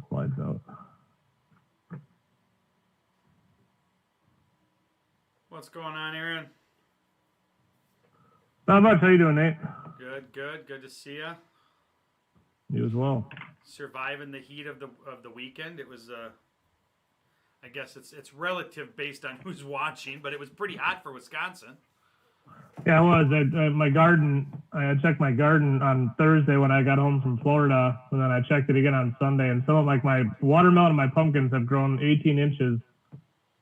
pull the slides out. What's going on, Aaron? Not much. How you doing, Nate? Good, good. Good to see you. You as well. Surviving the heat of the weekend. It was I guess it's relative based on who's watching, but it was pretty hot for Wisconsin. Yeah, it was. My garden. I checked my garden on Thursday when I got home from Florida, and then I checked it again on Sunday. And some of my watermelon and my pumpkins have grown 18 inches,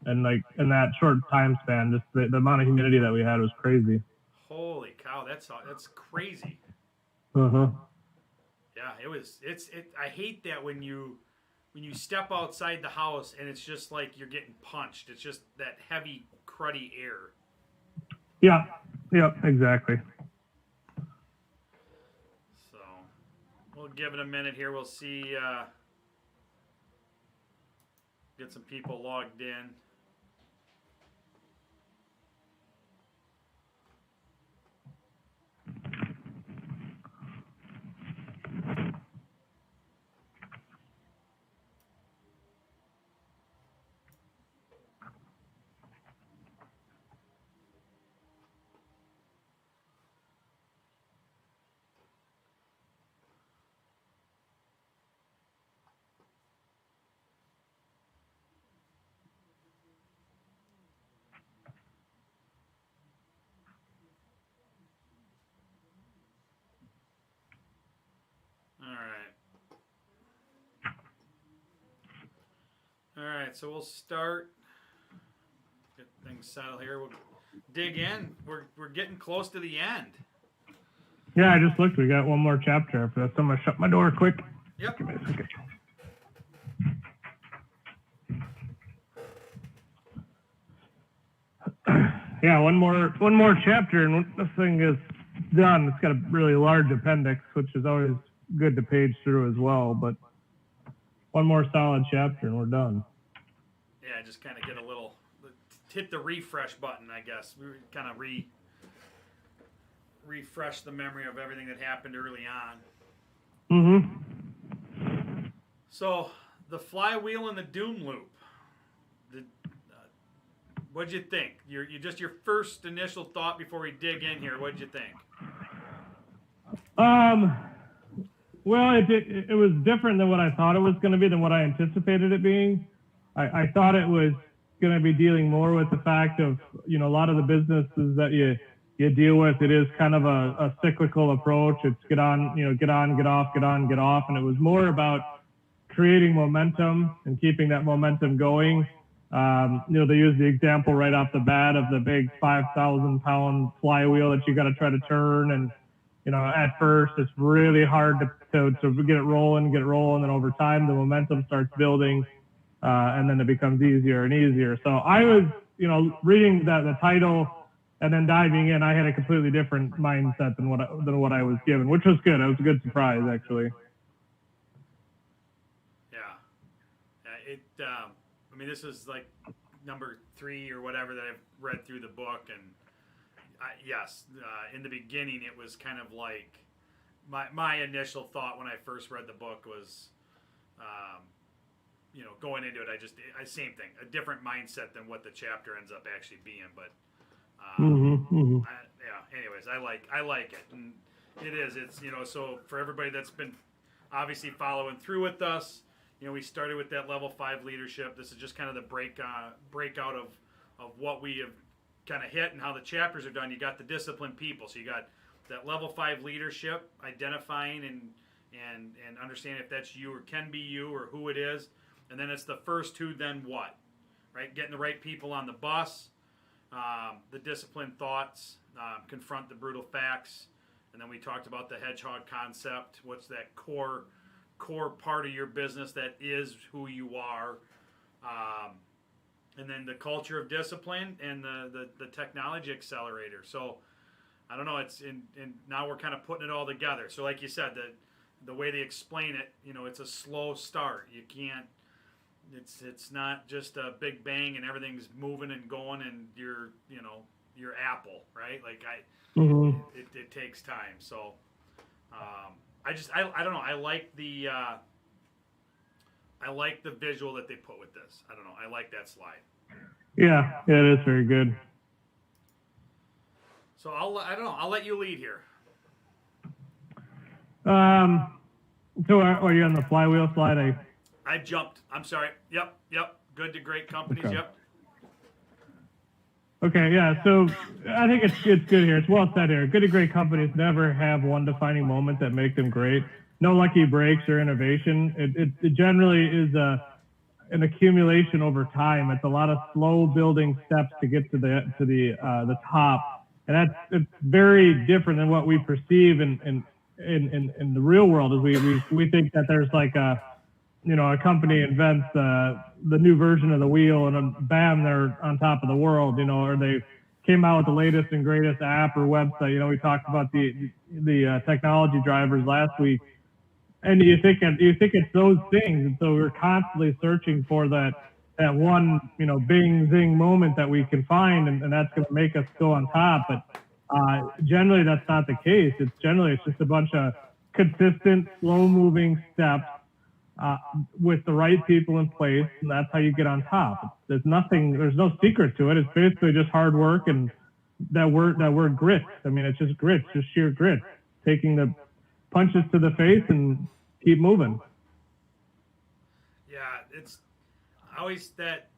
and in that short time span, just the amount of humidity that we had was crazy. Holy cow, that's crazy. Uh-huh. Yeah, I hate that when you step outside the house and it's just like you're getting punched. It's just that heavy, cruddy air. Yeah, exactly. So we'll give it a minute here. We'll see, get some people logged in. All right, so we'll start. Get things settled here. We'll dig in. We're getting close to the end. Yeah, I just looked. We got one more chapter after that. So I'm gonna shut my door quick. Yep. Give me a second. Yeah, one more chapter, and this thing is done. It's got a really large appendix, which is always good to page through as well. But one more solid chapter, and we're done. Yeah, just kind of get a little, hit the refresh button, I guess. We kind of refresh the memory of everything that happened early on. Mm-hmm. So, the Flywheel and the Doom Loop. What'd you think? Your first initial thought before we dig in here. What'd you think? Well, it was different than what I thought it was going to be, than what I anticipated it being. I thought it was going to be dealing more with the fact of, a lot of the businesses that you deal with, it is kind of a cyclical approach. It's get on, get off, get on, get off. And it was more about creating momentum and keeping that momentum going. They use the example right off the bat of the big 5,000-pound flywheel that you got to try to turn. And, at first it's really hard to get it rolling. And over time, the momentum starts building, and then it becomes easier and easier. So I was, reading the title and then diving in, I had a completely different mindset than what I was given, which was good. It was a good surprise, actually. Yeah. This is like number 3 or whatever that I've read through the book, and in the beginning it was kind of like my initial thought when I first read the book was, going into it, same thing, a different mindset than what the chapter ends up actually being, but anyways, I like it, and it's so for everybody that's been obviously following through with us. We started with that level 5 leadership. This is just kind of the breakout of what we have kind of hit and how the chapters are done. You got the disciplined people. So you got that level 5 leadership, identifying and understanding if that's you or can be you or who it is. And then it's the first 2, then what? Right? Getting the right people on the bus, the disciplined thoughts, confront the brutal facts. And then we talked about the hedgehog concept. What's that core part of your business that is who you are, and then the culture of discipline and the technology accelerator. So I don't know, it's now we're kind of putting it all together. So like you said, the way they explain it, it's a slow start. You can't, it's not just a big bang and everything's moving and going and you're Apple, right? Like it takes time. So I don't know. I like the I like the visual that they put with this. I don't know. I like that slide. Yeah, it is very good. So I don't know. I'll let you lead here. So are you on the flywheel slide? I jumped. I'm sorry. Yep. Good to great companies. Okay. Yep. Okay, yeah. So I think it's good here. It's well said here. Good to great companies never have one defining moment that make them great. No lucky breaks or innovation. It generally is an accumulation over time. It's a lot of slow building steps to get to the top, and it's very different than what we perceive in the real world. Is we think that there's like a company invents the new version of the wheel and then bam, they're on top of the world, or they came out with the latest and greatest app or website. We talked about the technology drivers last week, and you think it's those things, and so we're constantly searching for that one bing zing moment that we can find, and that's going to make us go on top. But generally, that's not the case. It's just a bunch of consistent, slow moving steps. With the right people in place, and that's how you get on top. There's no secret to it. It's basically just hard work and that word grit. I mean, it's just grit, just sheer grit, taking the punches to the face and keep moving. Yeah, it's always that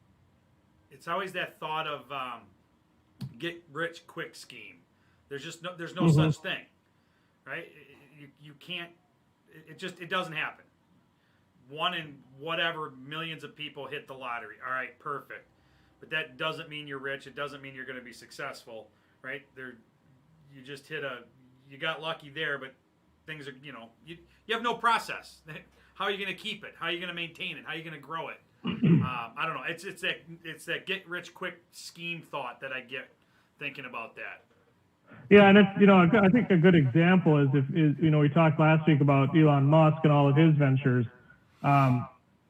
thought of get rich quick scheme. There's no such thing, right? You can't. It doesn't happen. One in whatever millions of people hit the lottery. All right, perfect. But that doesn't mean you're rich. It doesn't mean you're going to be successful, right? You just you got lucky there, but things are, you have no process. How are you going to keep it? How are you going to maintain it? How are you going to grow it? I don't know. It's that get rich quick scheme thought that I get thinking about that. Yeah, and it's I think a good example is we talked last week about Elon Musk and all of his ventures.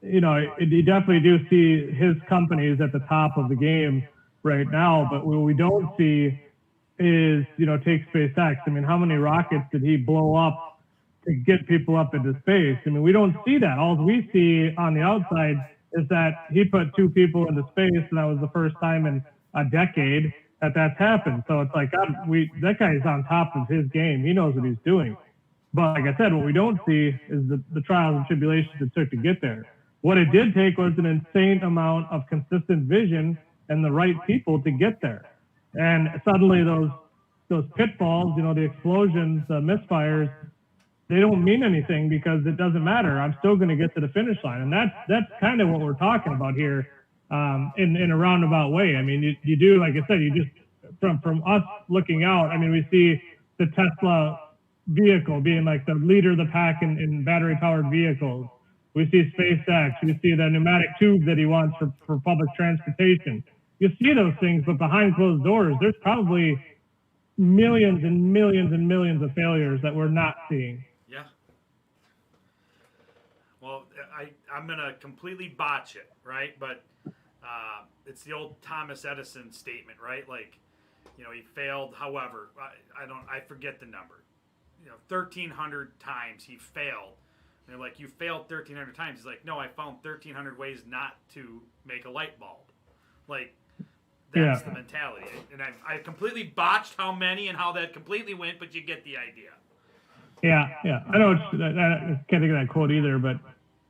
You definitely do see his companies at the top of the game right now, but what we don't see is, take SpaceX. I mean, how many rockets did he blow up to get people up into space? I mean, we don't see that. All we see on the outside is that he put 2 people into space, and that was the first time in a decade that's happened. So it's like, God, that guy's on top of his game. He knows what he's doing. But like I said, what we don't see is the trials and tribulations it took to get there. What it did take was an insane amount of consistent vision and the right people to get there. And suddenly those pitfalls, the explosions, the misfires, they don't mean anything because it doesn't matter. I'm still going to get to the finish line. And that's kind of what we're talking about here in a roundabout way. I mean, you do, like I said, you just, from us looking out, I mean, we see the Tesla vehicle being like the leader of the pack in battery-powered vehicles. We see SpaceX. We see the pneumatic tube that he wants for public transportation. You see those things, but behind closed doors, there's probably millions and millions and millions of failures that we're not seeing. Yeah. Well, I'm going to completely botch it, right? But it's the old Thomas Edison statement, right? Like, he failed, however, I forget the number. 1,300 times he failed. And they're like, you failed 1,300 times. He's like, no, I found 1,300 ways not to make a light bulb. Like, that's the mentality. And I completely botched how many and how that completely went, but you get the idea. Yeah. I know I can't think of that quote either, but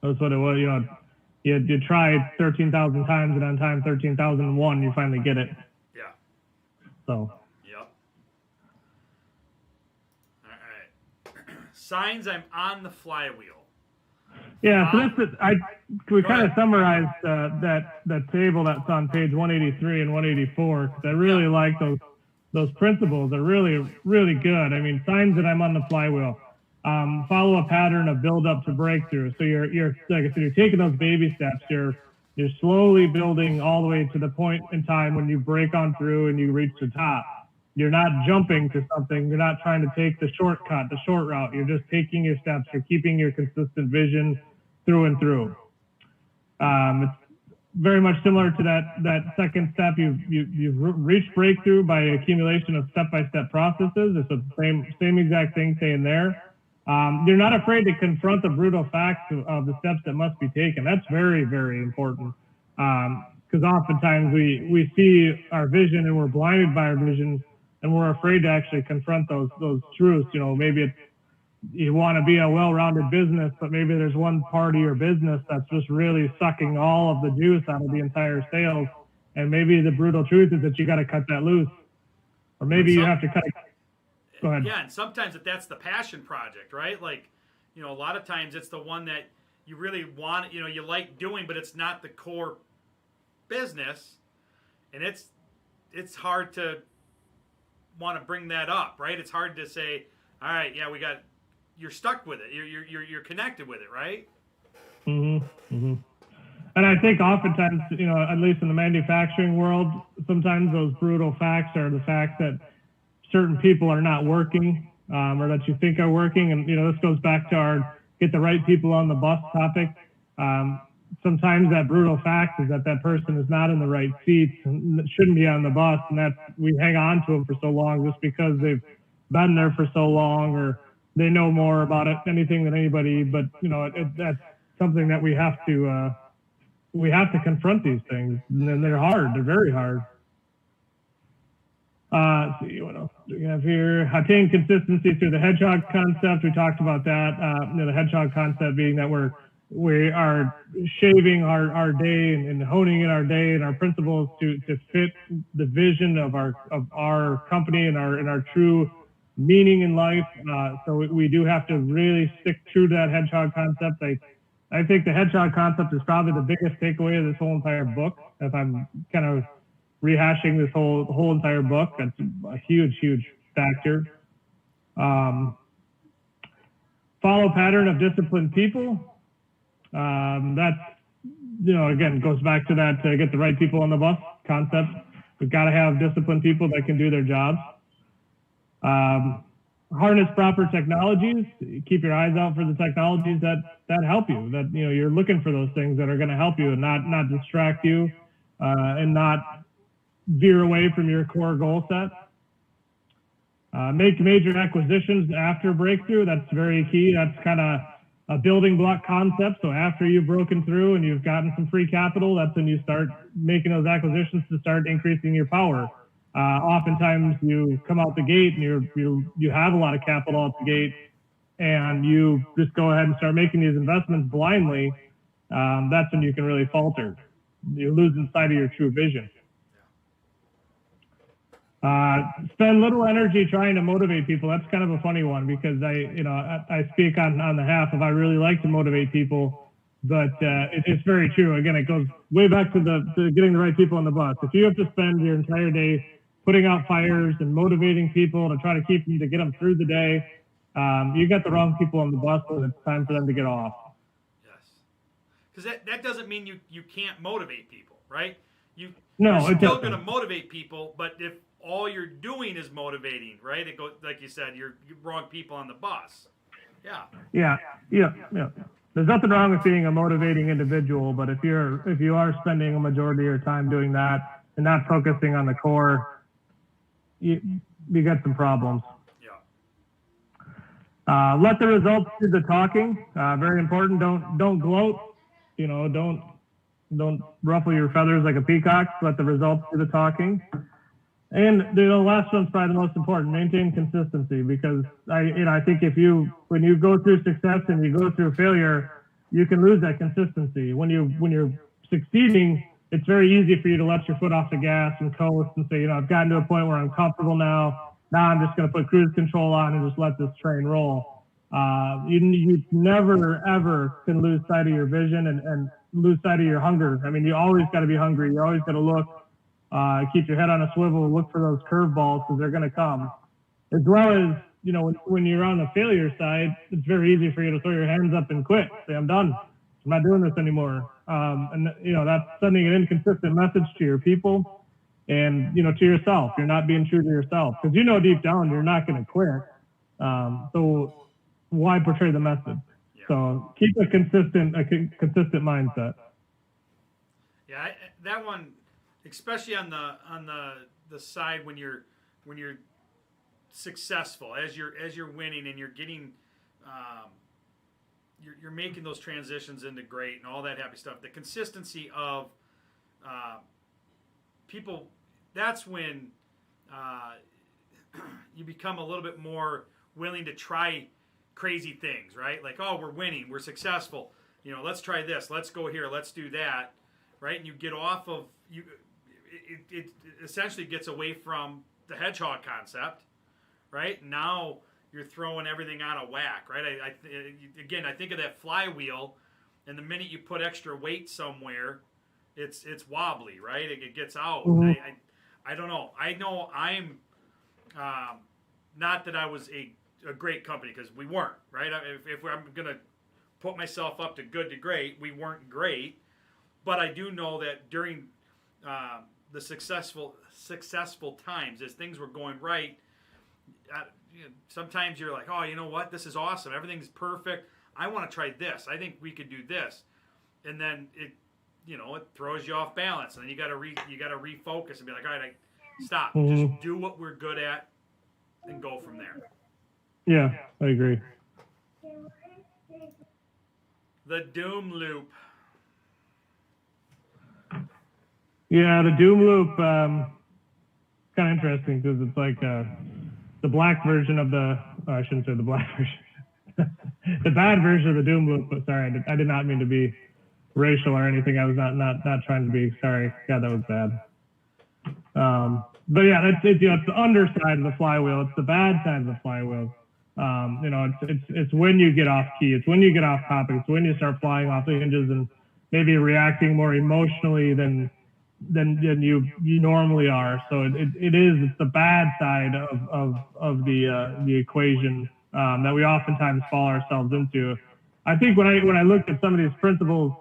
that's what it was. You try 13,000 times, and on time 13,001, you finally get it. Yeah. So. Signs I'm on the flywheel. Yeah, so we kind of summarized that table that's on page 183 and 184 because I really like those principles. They're really, really good. I mean, signs that I'm on the flywheel. Follow a pattern of build up to breakthrough. So you're like I said, you're taking those baby steps. You're slowly building all the way to the point in time when you break on through and you reach the top. You're not jumping to something. You're not trying to take the shortcut, the short route. You're just taking your steps. You're keeping your consistent vision through and through. It's very much similar to that second step. You've reached breakthrough by accumulation of step-by-step processes. It's the same exact thing saying there. You're not afraid to confront the brutal facts of the steps that must be taken. That's very, very important. Because oftentimes we see our vision and we're blinded by our vision, and we're afraid to actually confront those truths. Maybe it's, you want to be a well-rounded business, but maybe there's one part of your business that's just really sucking all of the juice out of the entire sales. And maybe the brutal truth is that you got to cut that loose, or maybe you have to cut it. Go ahead. Yeah, and sometimes that's the passion project, right? Like, a lot of times it's the one that you really want, you like doing, but it's not the core business, and it's hard to want to bring that up, right? It's hard to say, all right, yeah, you're stuck with it. You're connected with it, right? Mm-hmm. Mm-hmm. And I think oftentimes, at least in the manufacturing world, sometimes those brutal facts are the fact that certain people are not working, or that you think are working. And, this goes back to our get the right people on the bus topic. Sometimes that brutal fact is that person is not in the right seats and shouldn't be on the bus. And we hang on to them for so long just because they've been there for so long, or they know more about anything than anybody. But, that's something that we have to confront these things. And they're hard. They're very hard. See what else do we have here? Attain consistency through the hedgehog concept. We talked about that. The hedgehog concept being that we are shaving our day and honing in our day and our principles to fit the vision of our company and our true meaning in life. So we do have to really stick true to that hedgehog concept. I think the hedgehog concept is probably the biggest takeaway of this whole entire book. If I'm kind of rehashing this whole entire book, that's a huge factor. Follow pattern of disciplined people. That's, again, goes back to that get the right people on the bus concept. We've got to have disciplined people that can do their jobs. Harness proper technologies. Keep your eyes out for the technologies that help you. That you're looking for those things that are going to help you and not distract you, and not veer away from your core goal set. Make major acquisitions after breakthrough. That's very key. That's kind of a building block concept. So after you've broken through and you've gotten some free capital, that's when you start making those acquisitions to start increasing your power. Oftentimes you come out the gate and you have a lot of capital out the gate, and you just go ahead and start making these investments blindly. That's when you can really falter. You're losing sight of your true vision. Spend little energy trying to motivate people. That's kind of a funny one, because I speak on the half of I really like to motivate people, but it's very true. Again, it goes way back to getting the right people on the bus. If you have to spend your entire day putting out fires and motivating people to try to keep them, to get them through the day, you got the wrong people on the bus when it's time for them to get off. Yes, because that doesn't mean you can't motivate people, right? You're still going to motivate people, but if all you're doing is motivating, right? It goes, like you said, you're wrong people on the bus. Yeah. There's nothing wrong with being a motivating individual, but if you are spending a majority of your time doing that and not focusing on the core, you got some problems. Yeah. Let the results do the talking. Very important. Don't gloat. Don't ruffle your feathers like a peacock. Let the results do the talking. And the last one's probably the most important. Maintain consistency, because I think when you go through success and you go through failure, you can lose that consistency. When you're succeeding, it's very easy for you to let your foot off the gas and coast and say, I've gotten to a point where I'm comfortable now. Now I'm just going to put cruise control on and just let this train roll. You never ever can lose sight of your vision and lose sight of your hunger. I mean, you always got to be hungry. You always got to look. Keep your head on a swivel, look for those curveballs, because they're going to come. As well as, when you're on the failure side, it's very easy for you to throw your hands up and quit. Say, I'm done. I'm not doing this anymore. And that's sending an inconsistent message to your people and, to yourself. You're not being true to yourself, because deep down you're not going to quit. So why portray the message? Yeah. So keep a consistent mindset. Yeah, that one. Especially on the side when you're successful, as you're winning and you're getting you're making those transitions into great and all that happy stuff. The consistency of people, that's when you become a little bit more willing to try crazy things, right? Like, oh, we're winning, we're successful. Let's try this, let's go here, let's do that, right? And you get off of you. It essentially gets away from the hedgehog concept, right? Now you're throwing everything out of whack, right? I think of that flywheel, and the minute you put extra weight somewhere, it's wobbly, right? It gets out. Mm-hmm. I don't know. I know I'm not that I was a great company, because we weren't, right? If I'm gonna put myself up to good to great, we weren't great, but I do know that during the successful times, as things were going right, sometimes you're like, oh, you know what? This is awesome. Everything's perfect. I want to try this. I think we could do this. And then it throws you off balance. And then you got to refocus and be like, all right, stop. Mm-hmm. Just do what we're good at and go from there. Yeah, I agree. The Doom Loop. Yeah, the Doom Loop, kind of interesting because it's like the black version of I shouldn't say the black version, the bad version of the Doom Loop. But sorry, I did not mean to be racial or anything. I was not trying to be. Sorry, God, that was bad. But yeah, it's the underside of the flywheel. It's the bad side of the flywheel. It's when you get off key. It's when you get off topic. It's when you start flying off the hinges and maybe reacting more emotionally than you normally are. So it's the bad side of the equation that we oftentimes fall ourselves into. I think when I looked at some of these principles,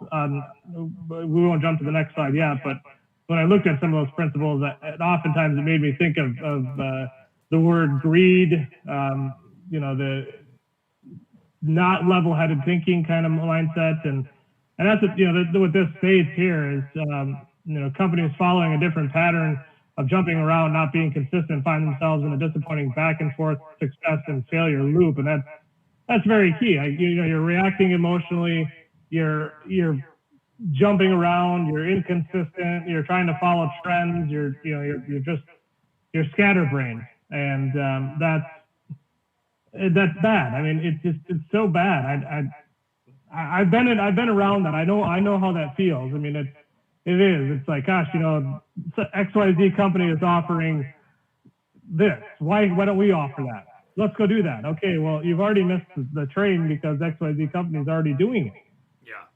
we won't jump to the next slide yet, but when I looked at some of those principles, oftentimes it made me think of the word greed, the not level-headed thinking kind of mindset, and that's what this states here is. Companies following a different pattern of jumping around, not being consistent, find themselves in a disappointing back and forth success and failure loop, and that's very key. You're reacting emotionally, you're jumping around, you're inconsistent, you're trying to follow trends, you're scatterbrained, and that's bad. I mean, it's so bad. I've been around that. I know how that feels. I mean, it is. It's like, gosh, XYZ company is offering this. Why don't we offer that? Let's go do that. Okay, well, you've already missed the train because XYZ company is already doing it. Yeah.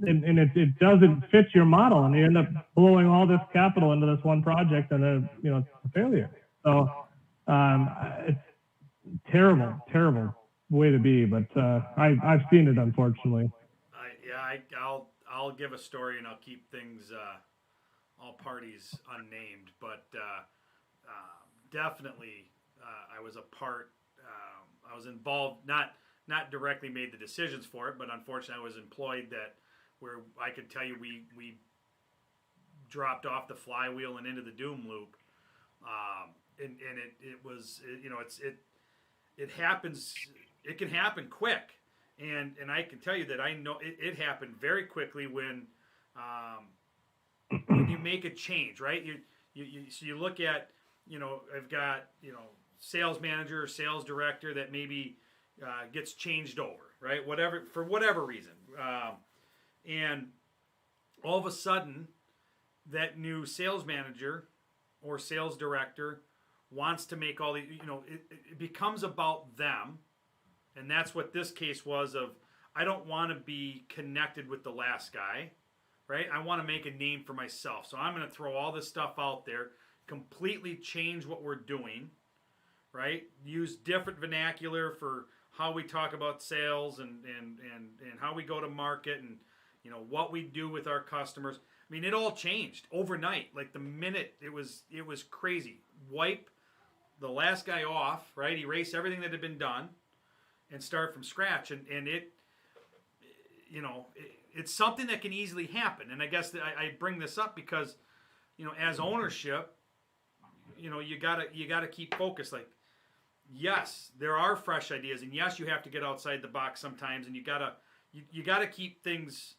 And it doesn't fit your model, and you end up blowing all this capital into this one project, and it's a failure. So it's terrible way to be. But I've seen it, unfortunately. I'll give a story, and I'll keep things, all parties unnamed, but definitely I was a part. I was involved, not directly made the decisions for it, but unfortunately I was employed where I could tell you we dropped off the flywheel and into the Doom Loop, and it happens. It can happen quick. And I can tell you that I know it happened very quickly when you make a change, right? So you look at, I've got, sales manager or sales director that maybe gets changed over, right? For whatever reason. And all of a sudden, that new sales manager or sales director wants to make all the, it becomes about them. And that's what this case was of, I don't want to be connected with the last guy, right? I want to make a name for myself. So I'm going to throw all this stuff out there, completely change what we're doing, right? Use different vernacular for how we talk about sales and how we go to market and, what we do with our customers. I mean, it all changed overnight. Like the minute it was crazy. Wipe the last guy off, right? Erase everything that had been done and start from scratch. And it's something that can easily happen. And I guess that I bring this up because, as ownership, you gotta keep focused. Like, yes, there are fresh ideas, and yes, you have to get outside the box sometimes, and you gotta keep things.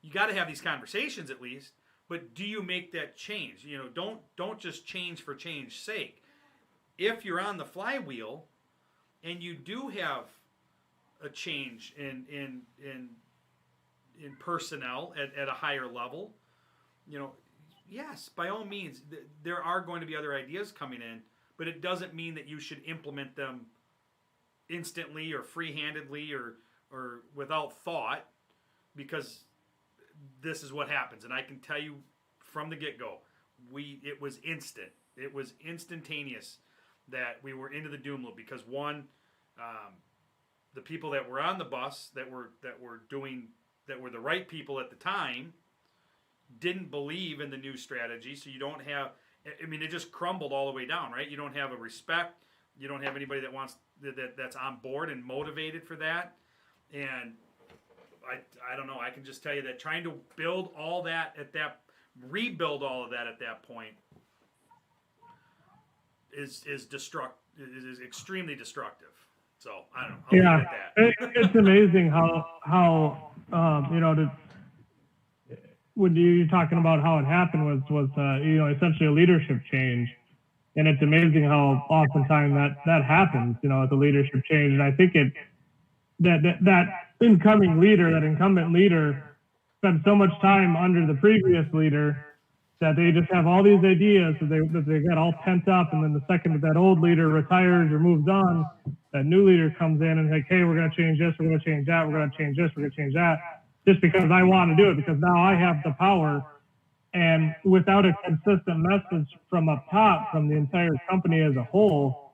You gotta have these conversations at least. But do you make that change? Don't just change for change's sake. If you're on the flywheel, and you do have a change in personnel at a higher level, yes, by all means, there are going to be other ideas coming in, but it doesn't mean that you should implement them instantly or free-handedly or without thought, because this is what happens. And I can tell you from the get-go, it was instant. It was instantaneous that we were into the doom loop, because one, the people that were on the bus that were the right people at the time didn't believe in the new strategy. So you don't have, it just crumbled all the way down, right? You don't have a respect. You don't have anybody that's on board and motivated for that. And I don't know. I can just tell you that trying to build all that rebuild all of that at that point is extremely destructive. So I don't know. I'll leave it at that. It's amazing how when you're talking about how it happened was essentially a leadership change, and it's amazing how oftentimes that happens, at the leadership change. And I think that incoming leader, that incumbent leader, spent so much time under the previous leader that they just have all these ideas that they got all pent up, and then the second that old leader retires or moves on, that new leader comes in and like, hey, we're going to change this, we're going to change that, we're going to change this, we're going to change that, just because I want to do it, because now I have the power. And without a consistent message from up top, from the entire company as a whole,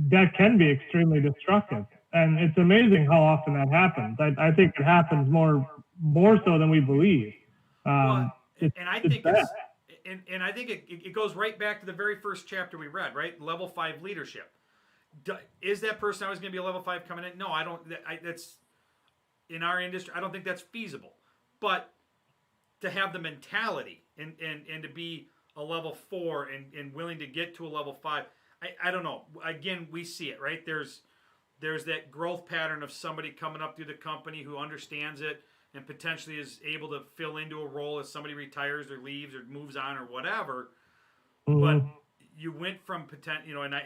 that can be extremely destructive. And it's amazing how often that happens. I think it happens more so than we believe. I think it goes right back to the very first chapter we read, right? Level 5 leadership. Is that person always going to be a level 5 coming in? No, I don't. That's in our industry. I don't think that's feasible. But to have the mentality and to be a level 4 and willing to get to a level 5, I don't know. Again, we see it, right? There's that growth pattern of somebody coming up through the company who understands it and potentially is able to fill into a role as somebody retires or leaves or moves on or whatever. Mm-hmm. But you went from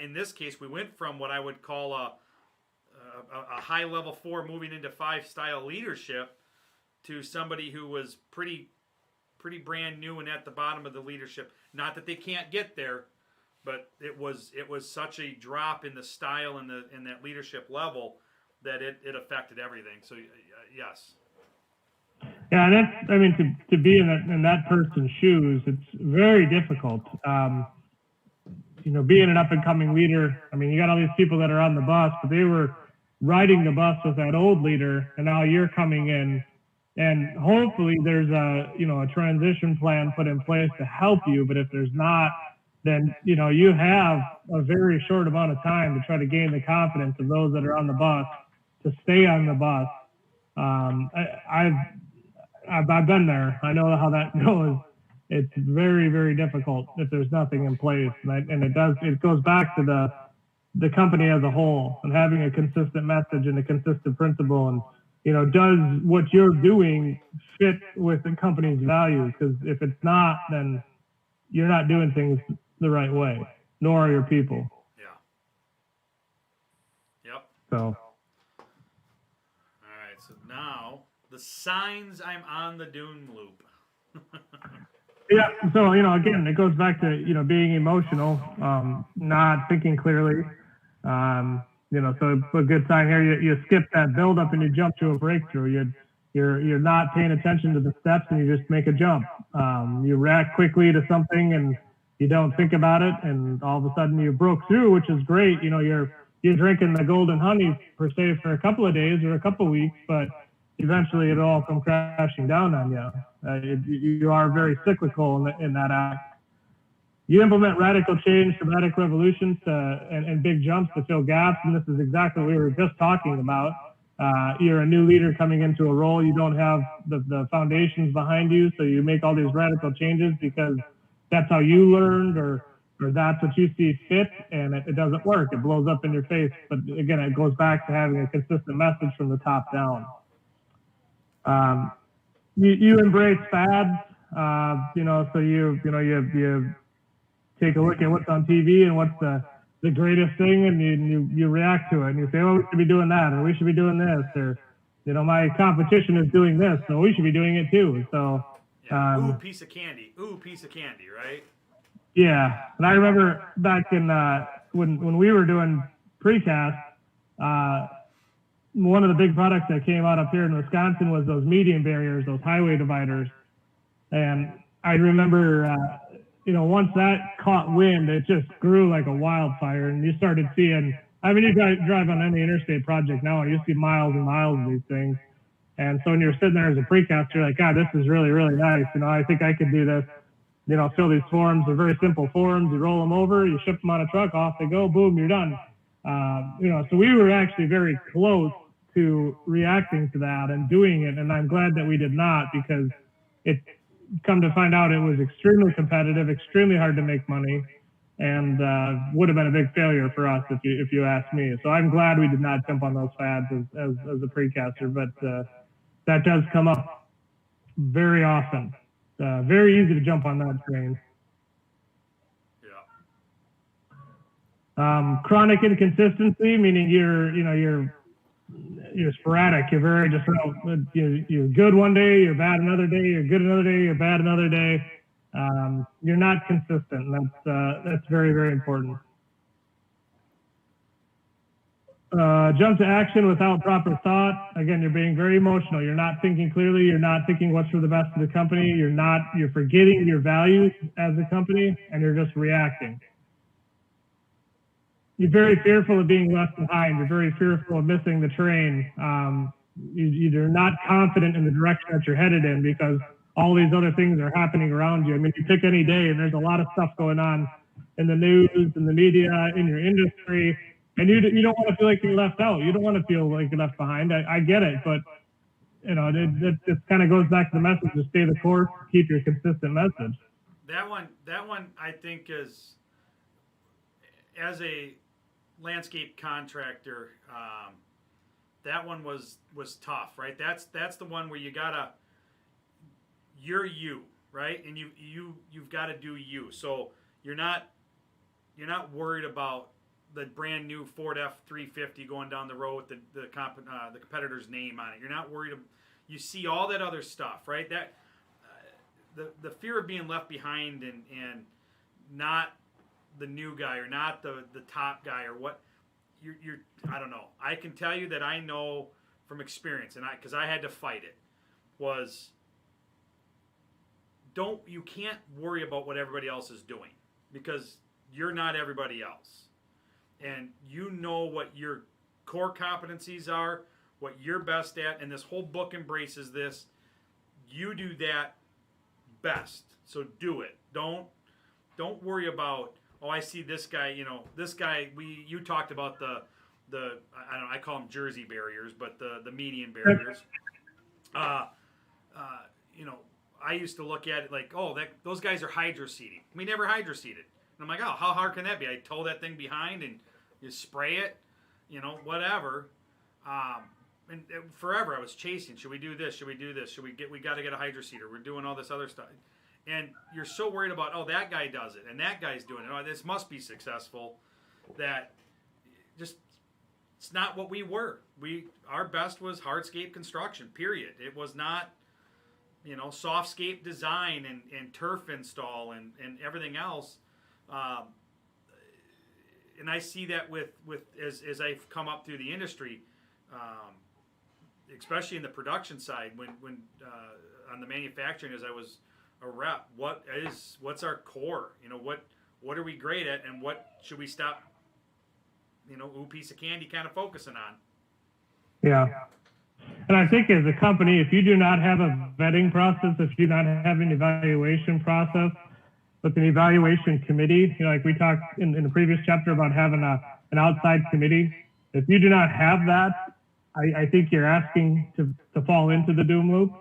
in this case, we went from what I would call a high level 4 moving into 5 style leadership to somebody who was pretty brand new and at the bottom of the leadership. Not that they can't get there, but it was such a drop in the style and that leadership level that it affected everything. So yes. Yeah, and to be in that person's shoes, it's very difficult. Being an up and coming leader, you got all these people that are on the bus, but they were riding the bus with that old leader, and now you're coming in, and hopefully there's a transition plan put in place to help you. But if there's not, then you have a very short amount of time to try to gain the confidence of those that are on the bus to stay on the bus. I've been there. I know how that goes. It's very, very difficult if there's nothing in place, and it goes back to the company as a whole and having a consistent message and a consistent principle, and does what you're doing fit with the company's values? Because if it's not, then you're not doing things the right way, nor are your people. Yeah. Yep. So. All right. So now the signs I'm on the doom loop. Yeah. So, again, it goes back to, being emotional, not thinking clearly. So a good sign here, you skip that build up and you jump to a breakthrough. You're not paying attention to the steps and you just make a jump. You react quickly to something and you don't think about it, and all of a sudden you broke through, which is great. You're drinking the golden honey per se for a couple of days or a couple of weeks, but eventually it'll all come crashing down on you. You are very cyclical in that act. You implement radical change, dramatic revolutions, and big jumps to fill gaps, and this is exactly what we were just talking about. You're a new leader coming into a role. You don't have the foundations behind you, so you make all these radical changes because that's how you learned, or or that's what you see fit, and it doesn't work. It blows up in your face. But again, it goes back to having a consistent message from the top down. You embrace fads, so you take a look at what's on TV and what's the greatest thing, and you react to it, and you say, oh, we should be doing that, or we should be doing this, or my competition is doing this, so we should be doing it too. So ooh, piece of candy, right? Yeah, and I remember back in when we were doing precast, one of the big products that came out up here in Wisconsin was those median barriers, those highway dividers. And I remember, once that caught wind, it just grew like a wildfire. And you started seeing, you drive on any interstate project now and you see miles and miles of these things. And so when you're sitting there as a precaster, you're like, God, this is really, really nice. I think I could do this. Fill these forms. They're very simple forms. You roll them over, you ship them on a truck, off they go, boom, you're done. So we were actually very close to reacting to that and doing it. And I'm glad that we did not, because it come to find out it was extremely competitive, extremely hard to make money, and would have been a big failure for us if you ask me. So I'm glad we did not jump on those fads as a precaster, but that does come up very often. Very easy to jump on that train. Yeah. Chronic inconsistency, meaning you're sporadic. You're very just you're good one day, you're bad another day, you're good another day, you're bad another day. You're not consistent. And that's very, very important. Jump to action without proper thought. Again, you're being very emotional. You're not thinking clearly. You're not thinking what's for the best of the company. You're forgetting your values as a company, and you're just reacting. You're very fearful of being left behind. You're very fearful of missing the train. You're not confident in the direction that you're headed in, because all these other things are happening around you. You pick any day and there's a lot of stuff going on in the news, in the media, in your industry, and you don't want to feel like you're left out. You don't want to feel like you're left behind. I get it, but it kind of goes back to the message to stay the course, keep your consistent message. That one I think is, as a landscape contractor, that one was tough, right? That's the one where you're you, right? And you've got to do you. So you're not worried about the brand new Ford F-350 going down the road with the competitor's name on it. You're not worried. You see all that other stuff, right? That the fear of being left behind and not the new guy or not the top guy or what you're I don't know. I can tell you that I know from experience, and because I had to fight it, was you can't worry about what everybody else is doing, because you're not everybody else. And you know what your core competencies are, what you're best at, and this whole book embraces this. You do that best, so do it. Don't worry about, oh, I see this guy. This guy. You talked about the I call them Jersey barriers, but the median barriers. I used to look at it like, oh, those guys are hydro seeding. We never hydro seeded. And I'm like, oh, how hard can that be? I tow that thing behind and you spray it, whatever. And forever I was chasing. Should we do this? Should we do this? We got to get a hydro seeder. We're doing all this other stuff. And you're so worried about, oh, that guy does it and that guy's doing it. Oh, this must be successful. That just, it's not what we were. Our best was hardscape construction, period. It was not, softscape design and turf install and everything else. And I see that with as I've come up through the industry, especially in the production side, when on the manufacturing, as I was a rep, what's our core? What are we great at, and what should we stop? Piece of candy kind of focusing on. Yeah. And I think as a company, if you do not have a vetting process, if you do not have an evaluation process with an evaluation committee, like we talked in the previous chapter about having an outside committee, if you do not have that, I think you're asking to fall into the doom loop.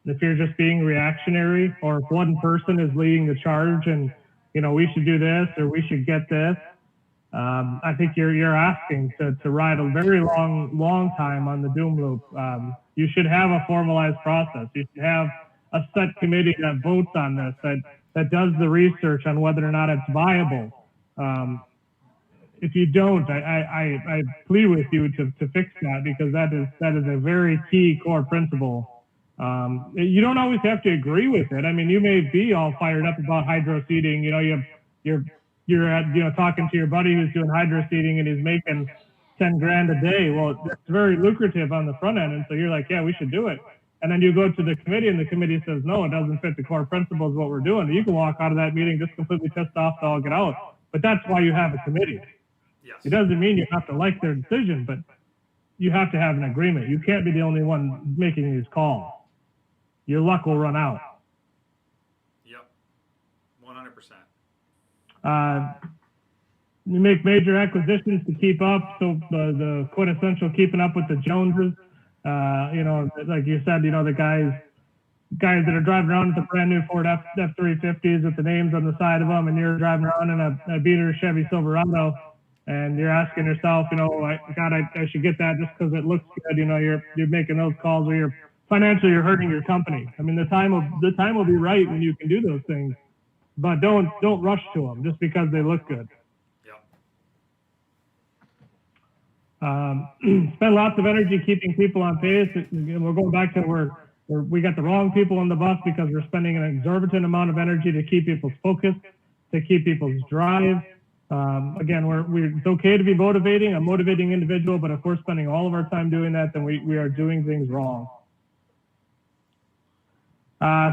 If you're just being reactionary, or if one person is leading the charge and we should do this or we should get this. I think you're asking to ride a very long time on the doom loop. You should have a formalized process. You should have a set committee that votes on this, that does the research on whether or not it's viable. If you don't, I plead with you to fix that, because that is a very key core principle. You don't always have to agree with it. I mean, you may be all fired up about hydro seeding. You're at, talking to your buddy who's doing hydro seeding and he's making 10 grand a day. Well, it's very lucrative on the front end. And so you're like, yeah, we should do it. And then you go to the committee and the committee says, no, it doesn't fit the core principles of what we're doing. You can walk out of that meeting just completely pissed off to all get out. But that's why you have a committee. Yes. It doesn't mean you have to like their decision, but you have to have an agreement. You can't be the only one making these calls. Your luck will run out. Yep. 100%. You make major acquisitions to keep up. So the quintessential keeping up with the Joneses, like you said, the guys that are driving around with a brand new Ford F350s with the names on the side of them, and you're driving around in a beater Chevy Silverado, and you're asking yourself, I should get that just because it looks good. You're making those calls where you're financially hurting your company. I mean, the time will be right when you can do those things. But don't rush to them just because they look good. Yep. Spend lots of energy keeping people on pace. We're going back to where we got the wrong people on the bus because we're spending an exorbitant amount of energy to keep people's focus, to keep people's drive. Again, it's okay to be motivating, a motivating individual, but if we're spending all of our time doing that, then we are doing things wrong.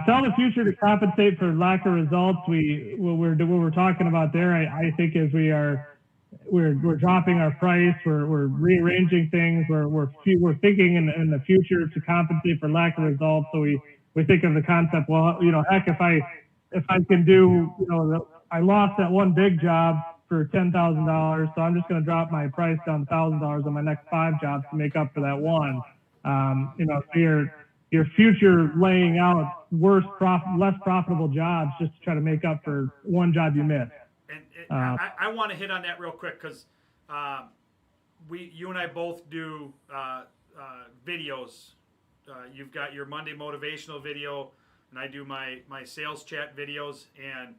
Sell the future to compensate for lack of results. What we're talking about there, I think, is we're dropping our price. We're rearranging things. We're thinking in the future to compensate for lack of results. So we think of the concept. Well, heck, if I can do, I lost that one big job for $10,000, so I'm just going to drop my price down $1,000 on my next 5 jobs to make up for that one. So your future laying out less profitable jobs just to try to make up for one job you missed. And I want to hit on that real quick because you and I both do videos. You've got your Monday motivational video, and I do my sales chat videos. And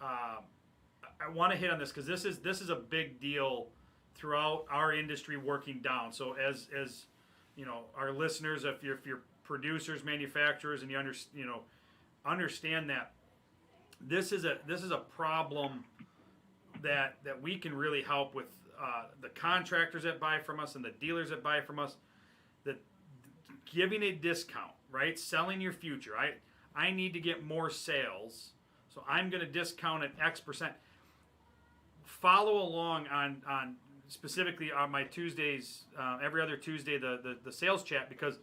I want to hit on this because this is a big deal throughout our industry working down. So as our listeners, if you're producers, manufacturers, and you understand that this is a problem that we can really help with the contractors that buy from us and the dealers that buy from us. That giving a discount, right? Selling your future. I need to get more sales, so I'm going to discount it X percent. Follow along on specifically on my Tuesdays, every other Tuesday, the sales chat, because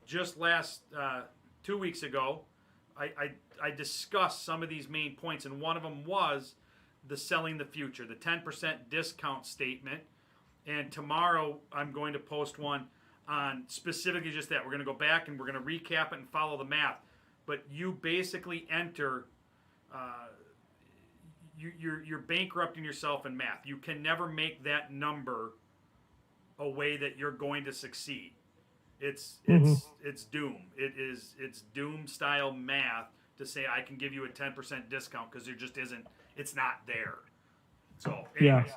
just last 2 weeks ago, I discussed some of these main points, and one of them was the selling the future, the 10% discount statement. And tomorrow I'm going to post one on specifically just that. We're going to go back and we're going to recap it and follow the math. But you basically enter, you're bankrupting yourself in math. You can never make that number a way that you're going to succeed. It's doom. It's doom style math to say I can give you a 10% discount because there just isn't. It's not there. So anyways,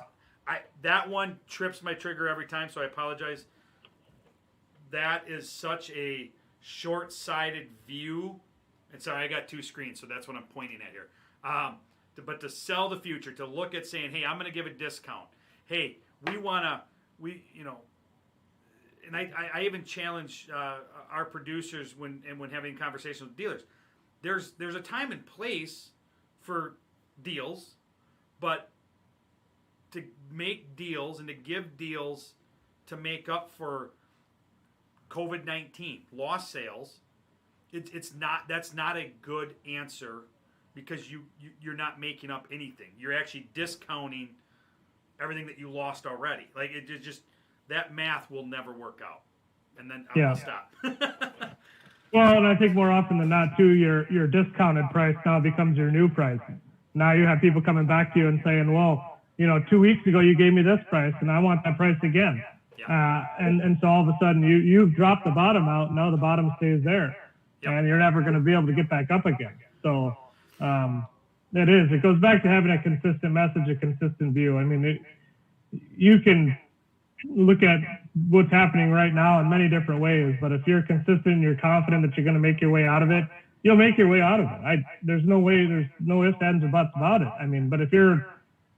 that one trips my trigger every time. So I apologize. That is such a short-sighted view. And sorry, I got 2 screens, so that's what I'm pointing at here. But to sell the future, to look at saying, hey, I'm going to give a discount. Hey, and I even challenge our producers when having conversations with dealers. There's a time and place for deals, but to make deals and to give deals to make up for COVID-19 lost sales, that's not a good answer, because you're not making up anything. You're actually discounting everything that you lost already. Like it just that math will never work out. And then I'll stop. Well, and I think more often than not too, your discounted price now becomes your new price. Now you have people coming back to you and saying, well, 2 weeks ago you gave me this price and I want that price again. Yeah. And so all of a sudden you've dropped the bottom out. Now the bottom stays there. Yep. And you're never going to be able to get back up again. So it goes back to having a consistent message, a consistent view. I mean, you can look at what's happening right now in many different ways, but if you're consistent, you're confident that you're going to make your way out of it, you'll make your way out of it. There's no ifs, ands, or buts about it. I mean, but if you're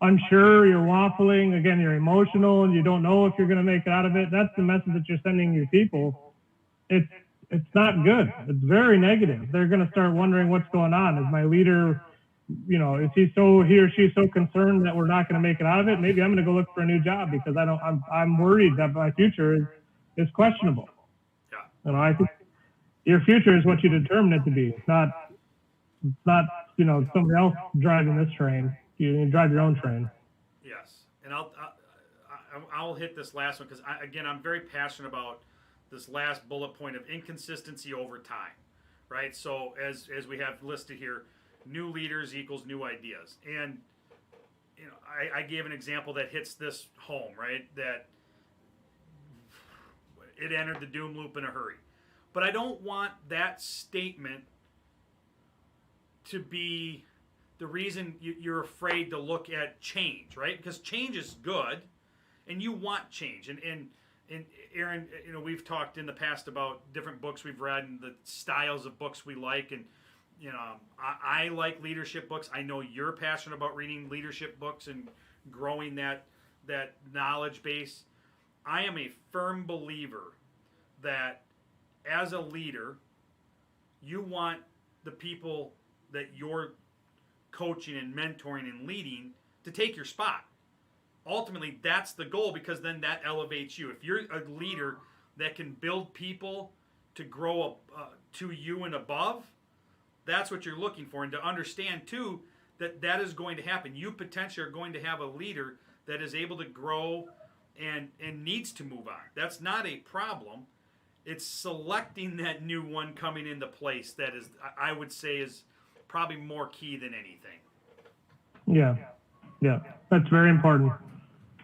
unsure, you're waffling, again, you're emotional, and you don't know if you're going to make it out of it, that's the message that you're sending your people. It's not good. It's very negative. They're going to start wondering what's going on. Is my leader, is he or she so concerned that we're not going to make it out of it? Maybe I'm going to go look for a new job because I'm worried that my future is questionable. Yeah. I think your future is what you determine it to be. It's not somebody else driving this train. You drive your own train. Yes, and I'll hit this last one because I'm very passionate about this last bullet point of inconsistency over time, right? So as we have listed here, new leaders equals new ideas, and I gave an example that hits this home, right? That it entered the doom loop in a hurry, but I don't want that statement to be the reason you're afraid to look at change, right? Because change is good, and you want change. And Aaron, we've talked in the past about different books we've read and the styles of books we like, and I like leadership books. I know you're passionate about reading leadership books and growing that knowledge base. I am a firm believer that as a leader, you want the people that you're coaching and mentoring and leading to take your spot. Ultimately, that's the goal, because then that elevates you. If you're a leader that can build people to grow to you and above, that's what you're looking for. And to understand, too, that is going to happen. You potentially are going to have a leader that is able to grow and needs to move on. That's not a problem. It's selecting that new one coming into place that is, I would say, is probably more key than anything. Yeah, that's very important.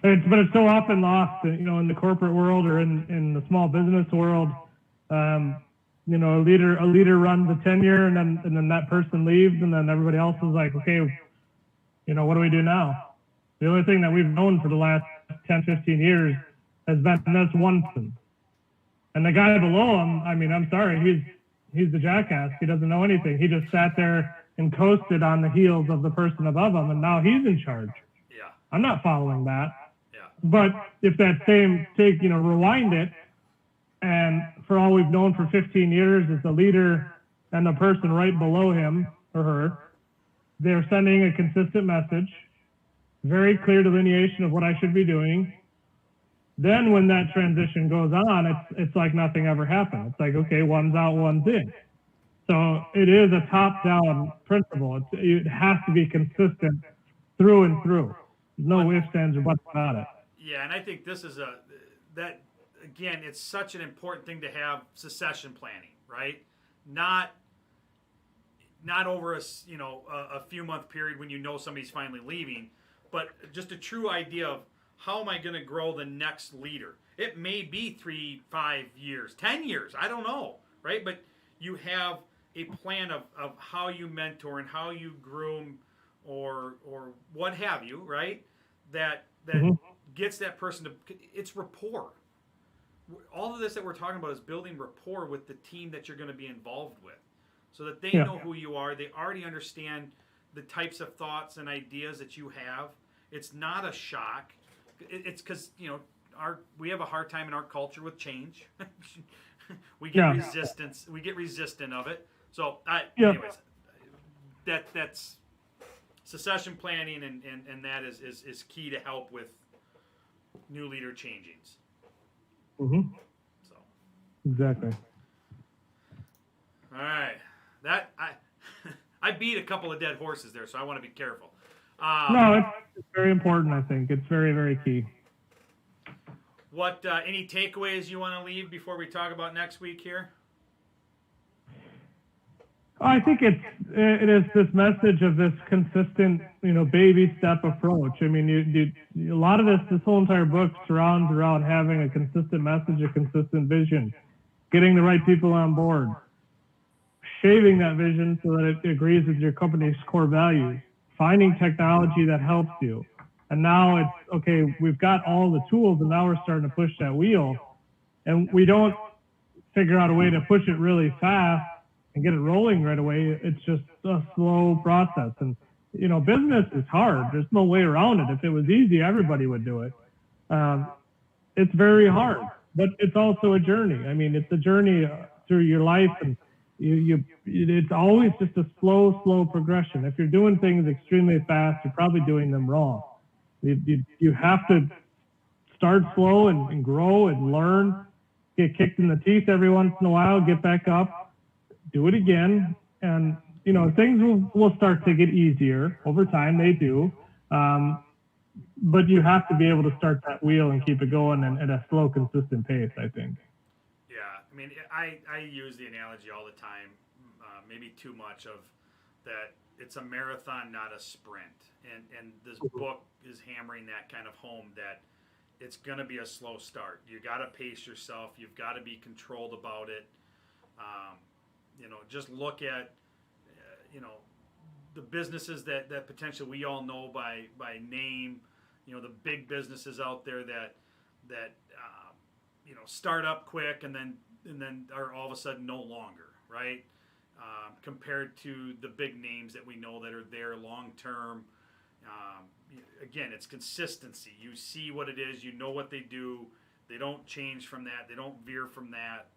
But it's so often lost, in the corporate world or in the small business world. A leader runs a tenure, and then that person leaves, and then everybody else is like, okay, what do we do now? The only thing that we've known for the last 10, 15 years has been this one person. And the guy below him, I'm sorry, he's the jackass. He doesn't know anything. He just sat there and coasted on the heels of the person above him, and now he's in charge. Yeah. I'm not following that. Yeah. But if that same rewind it, and for all we've known for 15 years is the leader and the person right below him or her, they're sending a consistent message, very clear delineation of what I should be doing. Then when that transition goes on, it's like nothing ever happened. It's like, okay, one's out, one's in. So it is a top-down principle. It has to be consistent through and through. No ifs, ands, or buts about it. Yeah, and I think this is again, it's such an important thing to have succession planning, right? Not over a few month period when somebody's finally leaving, but just a true idea of how am I going to grow the next leader? It may be 3, 5 years, 10 years, I don't know, right? But you have a plan of how you mentor and how you groom or what have you, right? That gets that person to, it's rapport. All of this that we're talking about is building rapport with the team that you're going to be involved with, so that they know who you are. They already understand the types of thoughts and ideas that you have. It's not a shock. It's because we have a hard time in our culture with change. We get resistance. We get resistant of it. So, anyways, that's succession planning, and that is key to help with new leader changings. Mm-hmm. So. Exactly. All right. That I beat a couple of dead horses there, so I want to be careful. No, it's very important. I think it's very, very key. What any takeaways you want to leave before we talk about next week here? I think it is this message of this consistent, baby step approach. I mean, a lot of this whole entire book surrounds around having a consistent message, a consistent vision, getting the right people on board, shaping that vision so that it agrees with your company's core values, finding technology that helps you. And now it's, okay, we've got all the tools and now we're starting to push that wheel. And we don't figure out a way to push it really fast and get it rolling right away. It's just a slow process. And, business is hard. There's no way around it. If it was easy, everybody would do it. It's very hard, but it's also a journey. I mean, it's a journey through your life, and it's always just a slow progression. If you're doing things extremely fast, you're probably doing them wrong. You have to start slow and grow and learn, get kicked in the teeth every once in a while, get back up, do it again. And, things will start to get easier over time. They do. But you have to be able to start that wheel and keep it going at a slow, consistent pace, I think. Yeah. I mean, I use the analogy all the time, maybe too much, of that it's a marathon, not a sprint. And this book is hammering that kind of home, that it's going to be a slow start. You got to pace yourself. You've got to be controlled about it. Just look at, the businesses that potentially we all know by name, the big businesses out there that start up quick and then are all of a sudden no longer, right? Compared to the big names that we know that are there long term. Again, it's consistency. You see what it is. You know what they do. They don't change from that. They don't veer from that.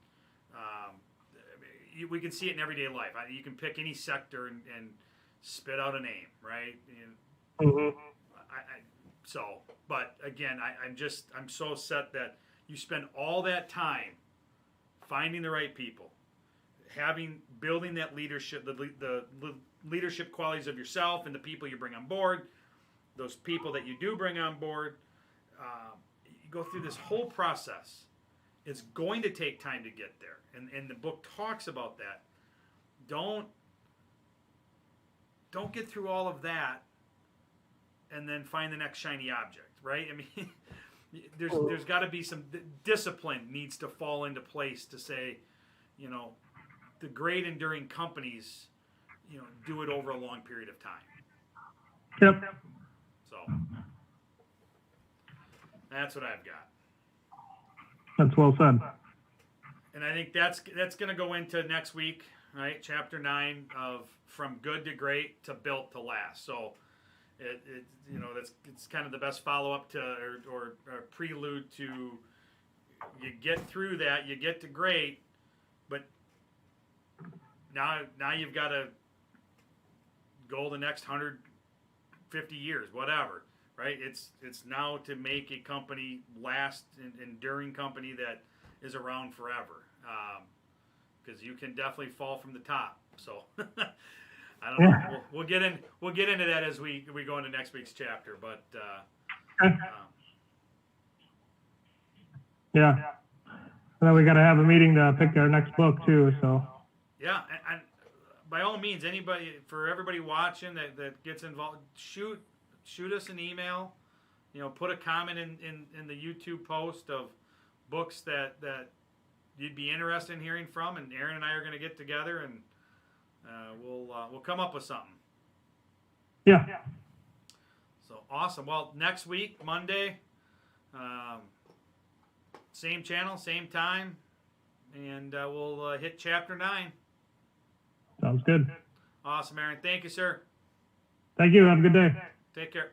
We can see it in everyday life. You can pick any sector and spit out a name, right? Mm-hmm. But again, I'm so set that you spend all that time finding the right people, building that leadership, the leadership qualities of yourself and the people you bring on board, those people that you do bring on board. You go through this whole process. It's going to take time to get there, and the book talks about that. Don't get through all of that and then find the next shiny object, right? I mean, there's got to be some discipline needs to fall into place to say, the great enduring companies, do it over a long period of time. Yep. So that's what I've got. That's well said. And I think that's going to go into next week, right? Chapter 9 of From Good to Great to Built to Last. So it's kind of the best follow-up to or prelude to, you get through that, you get to great, but now you've got to go the next 150 years, whatever, right? It's now to make a company last, an enduring company that is around forever, because you can definitely fall from the top. So I don't know. We'll get into that as we go into next week's chapter. But yeah, and then we got to have a meeting to pick our next book too. So yeah, and by all means, for everybody watching that gets involved, shoot us an email. Put a comment in the YouTube post of books that you'd be interested in hearing from, and Aaron and I are going to get together and we'll come up with something. Yeah. So awesome. Well, next week, Monday, same channel, same time, and we'll hit chapter 9. Sounds good. Awesome, Aaron. Thank you, sir. Thank you. Have a good day. Take care.